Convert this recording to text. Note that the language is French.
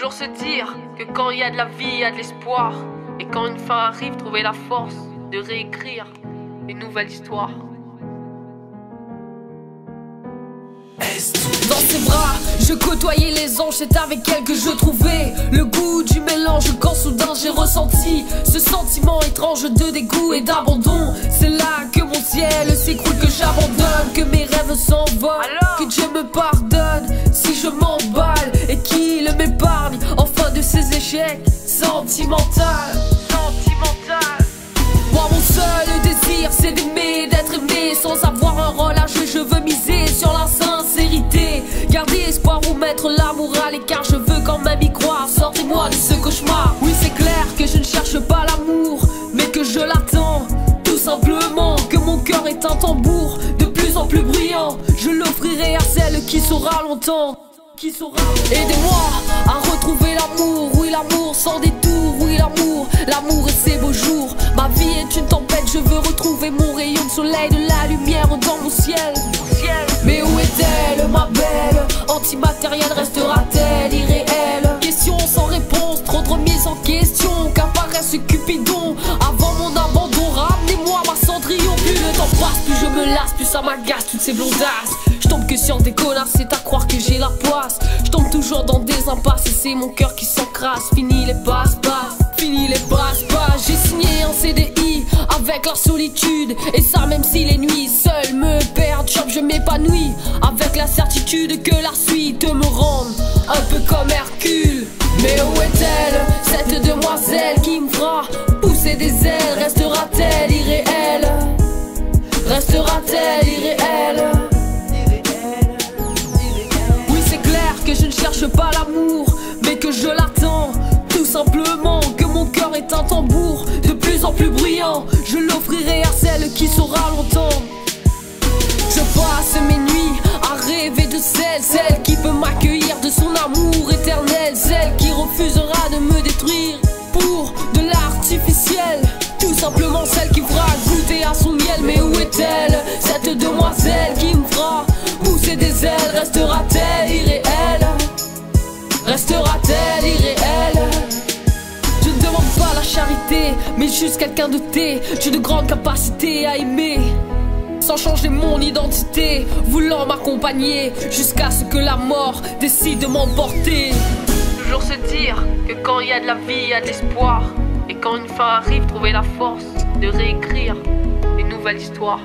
Toujours se dire que quand il y a de la vie, il y a de l'espoir. Et quand une fin arrive, trouver la force de réécrire une nouvelle histoire. Dans ses bras, je côtoyais les anges, c'est avec elle que je trouvais le goût du mélange. Quand soudain j'ai ressenti ce sentiment étrange de dégoût et d'abandon. C'est là que mon ciel s'écroule, que j'abandonne, que mes rêves s'envolent, que Dieu me pardonne si je m'emballe et qu'il m'épargne enfin de ces échecs sentimentaux. Moi mon seul désir c'est d'aimer, d'être aimé sans avoir un rôle à jouer. Je veux miser sur la sincérité, garder espoir ou mettre l'amour à l'écart. Je veux quand même y croire, sortez-moi de ce cauchemar. Oui c'est clair que je ne cherche pas l'amour, mais que je l'attends. Tout simplement que mon cœur est un tambour de plus en plus bruyant. Je l'offrirai à celle qui saura longtemps. Aidez-moi à retrouver l'amour, oui l'amour sans détour, oui l'amour et ses beaux jours. Ma vie est une tempête, je veux retrouver mon rayon de soleil, de la lumière dans mon ciel. Mais où est-elle ma belle? Antimatérielle restera-t-elle irréelle? Question sans réponse, trop de remises en question, qu'apparaît ce Cupidon avant mon abandon. Ramenez-moi ma Cendrillon. Plus le temps passe, plus je me lasse, plus ça m'agace toutes ces blondasses. Je tombe que sur des connards, c'est à croire que j'ai la poisse. Je tombe toujours dans des impasses et c'est mon cœur qui s'encrasse. Fini les passe-passe, fini les passe-passe. J'ai signé un CDI avec la solitude, et ça même si les nuits seules me perturbent. Je m'épanouis avec la certitude que la suite me rende un peu comme Hercule. Mais où est-elle, cette demoiselle qui me fera pousser des ailes? Restera-t-elle irréelle? Restera-t-elle irréelle? Que je ne cherche pas l'amour, mais que je l'attends. Tout simplement que mon cœur est un tambour de plus en plus bruyant. Je l'offrirai à celle qui saura longtemps. Je passe mes nuits à rêver de celle qui peut m'accueillir de son amour éternel, celle qui refusera de me détruire pour de l'artificiel. Tout simplement celle qui fera goûter à son miel. Mais où est-elle, cette demoiselle qui me fera pousser des ailes? Restera-t-elle irréelle? Restera-t-elle irréelle? Je ne demande pas la charité, mais juste quelqu'un de doté. J'ai de grandes capacités à aimer sans changer mon identité, voulant m'accompagner jusqu'à ce que la mort décide de m'emporter. Toujours se dire que quand il y a de la vie, il y a de l'espoir. Et quand une fin arrive, trouver la force de réécrire une nouvelle histoire.